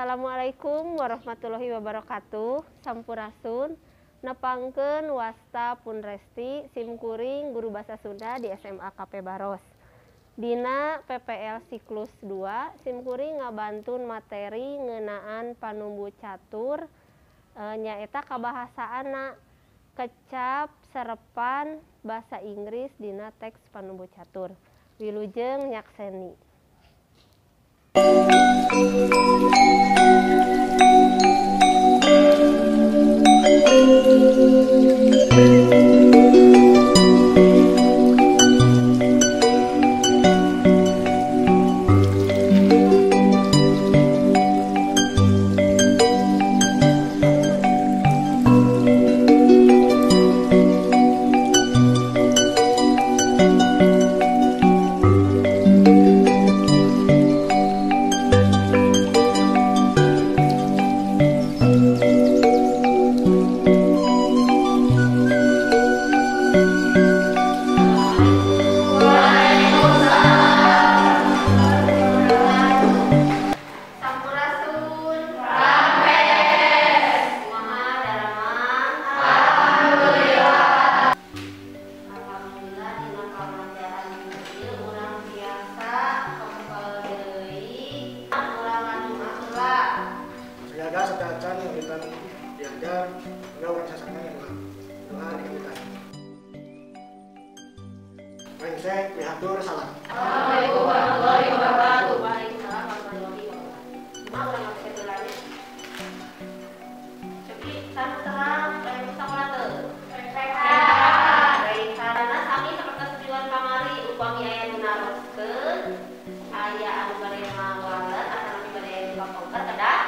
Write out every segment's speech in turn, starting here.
Assalamualaikum warahmatullahi wabarakatuh. Sampurasun. Nepangkeun wasta pun resti simkuring guru basa Sunda di SMA KP Baros. Dina PPL siklus 2 simkuring ngabantun materi ngeunaan panumbu catur nyaeta kabahasaana kecap serepan basa Inggris dina teks panumbu catur. Wilujeng nyakseni. Sedacan yang kita diajar enggak orang sasaknya yang doa dikabulkan. Baik, saya lihatur salam. Assalamualaikum warahmatullahi wabarakatuh. Waalaikumsalam warahmatullahi wabarakatuh. Mau orang ngasih kedulannya. Tapi sana terang yang sekolah tuh. Baik, karena kami seperti tujuan kamari upami aya nu naroskeun aya anu bade ngawalet atau anu bade kapongker kedah.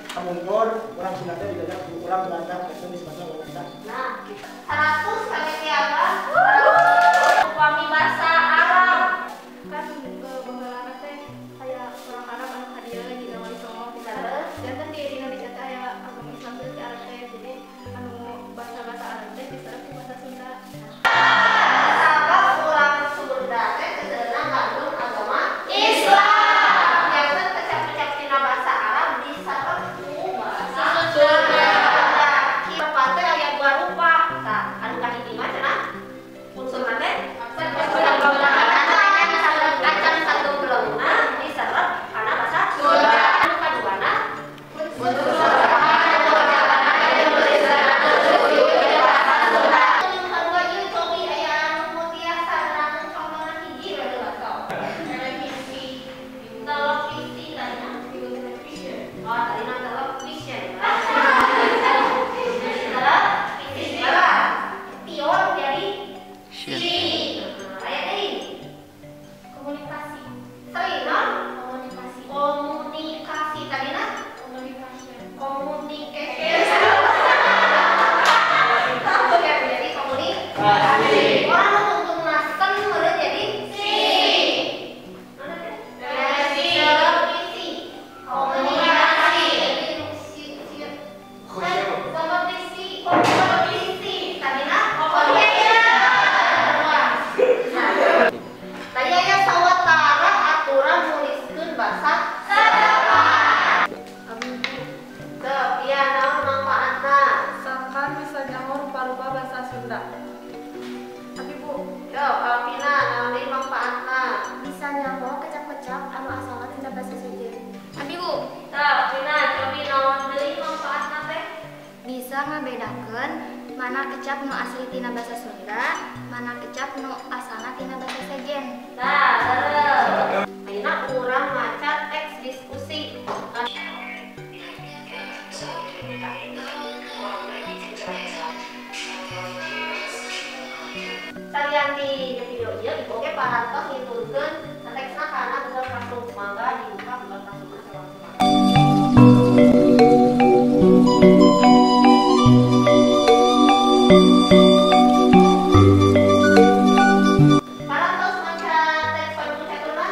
Kamungkur, orang Sunda juga orang Belanda, itu disebutnya orang Belanda. Nah, 100 kali tiapa. Upami bahasa Arab. Kan baheula teh aya orang Arab anu hadiah di Wali Songo di sana. Dan kan di Indonesia teh aya agama Islam teh di Arab teh. Jadi anu bahasa Arab teh diserap ku bahasa Sunda. Sabab urang Sunda teh kedeuna ngandung agama Islam. Yang teh kecap-kecap tina bahasa Arab diserap ku bahasa Sunda. Kita pantai aya dua rupa. Tah, anu kahiji mah Mana kecap nu asli tina basa Sunda, mana kecap nu asalna tina basa Sejen. Nah, terus. Ayeuna urang maca teks diskusi. Salian di video ieu ibu ge parantos ngitungkeun teksna kana Google Classroom. Mangga dibuka Google Classroom masing-masing. Parantos maca teks pada cetunna?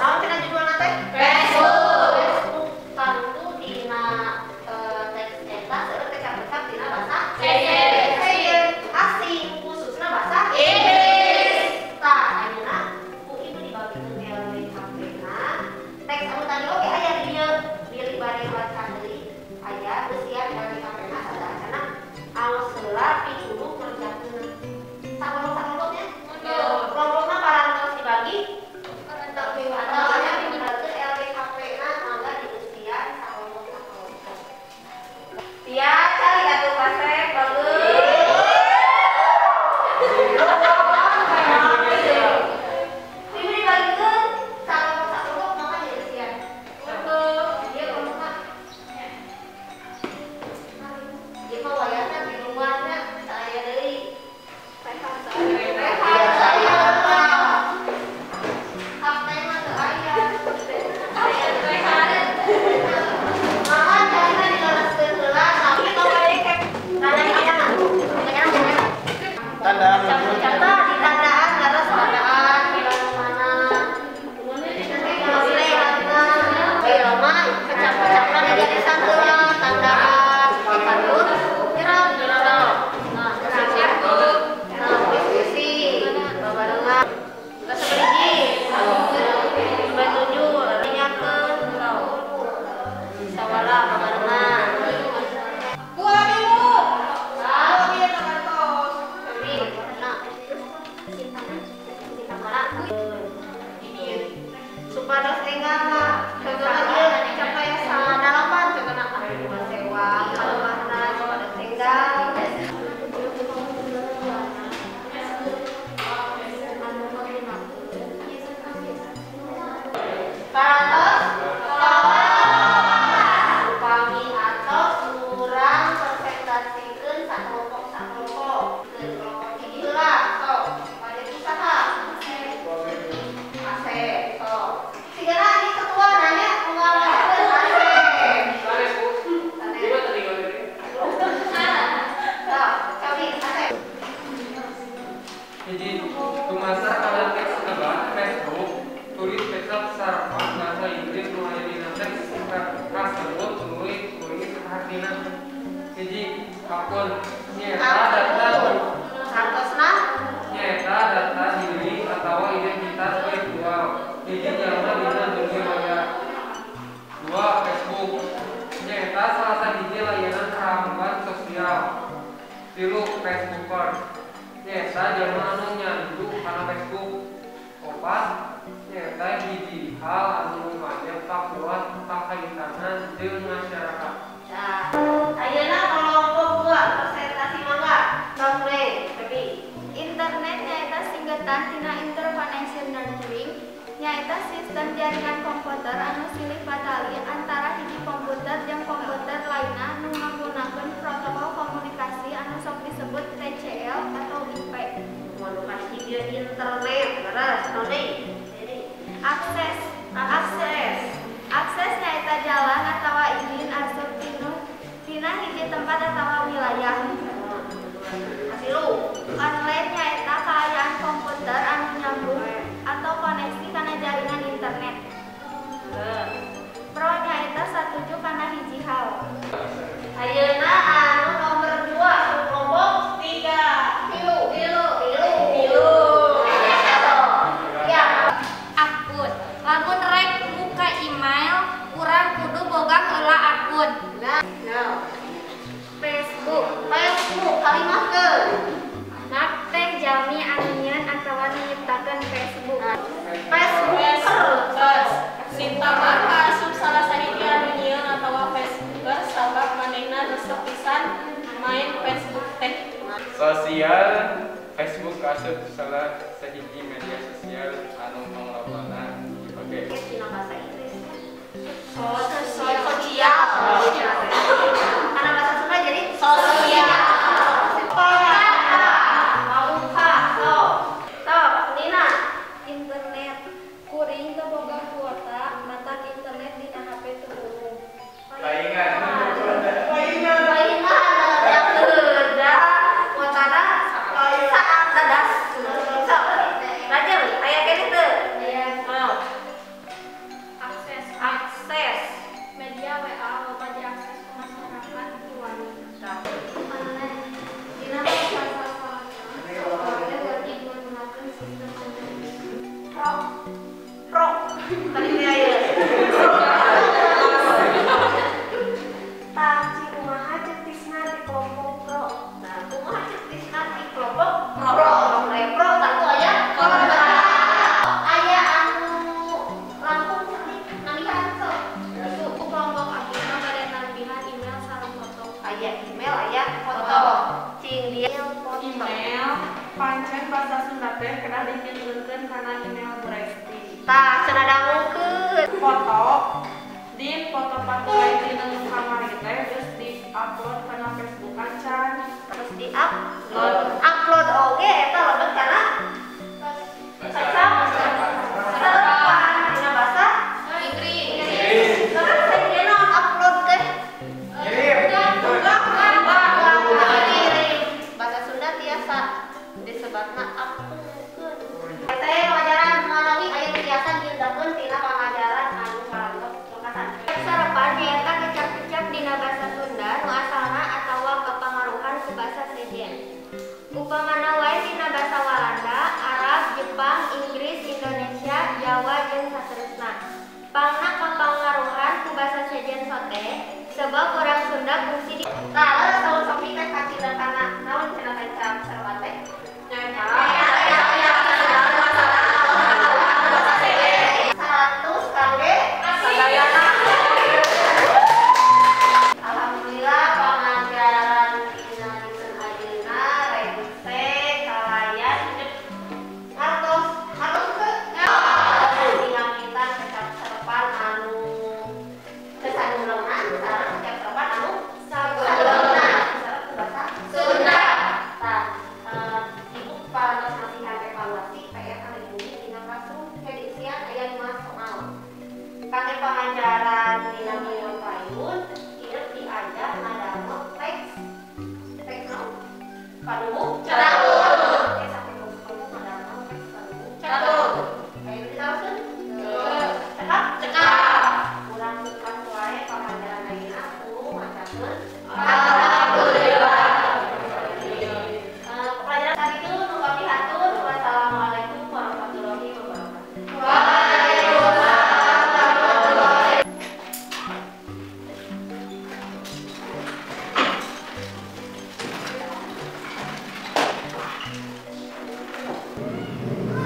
Naon cenah judulna teh? Facebook. Kantu dina teks eta seueur kecap-kecap dina basa asing khususna basa Inggris. Tah ayeuna ku itu dibagikeun LDKP-na. Teks anu tadi oge aya di dieu. Pilih bari baca deui. Aya geus siap LDKP-na sadayana alus heula pituluh kerjakeun. Sakelompok-sakelompoknya. Kelompokna parantos dibagi. Atau aya dibagi LDKP-na mangga diusian sakelompok-sakelompok. Tia cari atuh pasrek bagus. Diberi bagikeun sakelompok-sakelompok mangga diusian. Ieu kelompokna. Ieu mah wayahna di rumahna saya deui. Tanda Contoh di tandaan harus tandaan bilang mana Belma kecap-kecapkan jadi satu tandaan ikatun nah diskusi babarengan nggak seperti sampai 7 artinya ke sawala babarengan supados enggak contohnya dia dicapai sadalapan contohnya ahli sewa kalahna supados enggak parantos upami atau kurang presentasikan sakelompok-sakelompok kelompok inilah sok pada usaha Asep sok sigana ini ketua nanya mengalahkan Asep sok cobi Asep Jadi, tumasa kalian teks kebat Facebook, tulis kecap sarapan bahasa Inggris mulai dina teks kasebut nulis sepertina. Jadi, akun nyata data hartosna nyata data diri atau identitas virtual. Jadi, jalma dina dunia maya. 2. Facebook nyata salah sahiji layanan rambuan sosial. 3. Facebooker nyata jalma anu nyandu kana Facebook. 4. Nyata hiji hal anu manja pakuat pakaitanna jeung masyarakat. nah ayeuna kelompok 2 presentasi mangga Nomre Bebi Internet nyaeta singkatan tina Interconnection Nurturing, nyaeta sistem jaringan komputer anu silih patali antara hiji komputer jeung komputer lainna nu nggunakeun protokol komunikasi anu sok disebut TCL atau IP. komunikasi dia internet beres noni jadi Akses nyaeta jalan atawa izin asup tina hiji tempat atawa wilayah. kasih lu Online nyaeta kaayaan komputer anu nyambung atau koneksi kana jaringan internet. Pro nyaeta satuju kana hiji hal. ayeuna anu nomor 2 kelompok 3 tilu ya Sosial Facebook asup salah sahiji media sosial anu panglabana dipake. Dina bahasa Inggris. Sosial. Karena bahasa Sunda jadi sosial. Internet kuring teu boga kuota mata internet dina HP teu heureum. Paingan. Akses media WA loba diakses ku masyarakat di wanita. Dina masa sasaranna wajib menggunakan sistem Pro. Tadi dia ya. Taci kumaha cetisna di kelompok pro. Nah, kumaha cetisna di kelompok pro. Pro satu aja. Aya anu Lampung putih namihan so. ku kelompok agenda bade nambihan email sareng foto. Aya email, aya foto. Cing dia foto. Email pancen bahasa Sunda teh kedah dipinjeunkeun kana email beresti. Tah cenah dangukeun. Foto di foto paturai di kamar teh geus di-upload kana Facebook acan. Terus upload oge eta lebet kana sarapan dina bahasa Inggris. Terus saya upload teh bahasa Sunda tiasa disebutna uploadkeun. Teh pelajaran menawi aya kegiatan diundangkeun tina pangajaran anu karantos lokatan. Sarapan nyaeta kecap-kecap dina bahasa Sunda nu asalna atawa kapangaruhan ku basa sejen. Upamana wae dina basa Walanda, Arab, Jepang, Inggris, Indonesia, Jawa jeung saterusna. Pangna kapangaruhan ku basa sejen sote sebab urang Sunda fungsi di tah saur sopi teh kacilan kana naon cenah kecap sarapan teh. Alhamdulillah pengajaran dina dinten ayeuna rese kalayan ngartos ke diangkitan kecap sarapan anu kesaduleunan sareng kecap sarapan anu sageuleunan sareng bahasa Sunda. Tah ibu parantos nasihat evaluasi PR kali ini dina classroom keisian aya 5 soal. Kangge pengajaran dina minggu payun hidup diajar ngadamel teks naon? Paduh catur. Sampai ngomong ngadamel teks paduh catur. Ayo ditaoskeun? Cekap. Urang pas wae pengajaran ayeuna kudu macakeun. Alhamdulillah. Pelajaran tadi itu nu kami atur. Wassalamualaikum warahmatullahi wabarakatuh.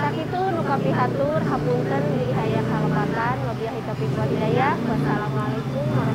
Sakitu nu kapihatur hapunten di hayang halepatan wabillahi taufiq wal hidayah. Wassalamualaikum warahmatullahi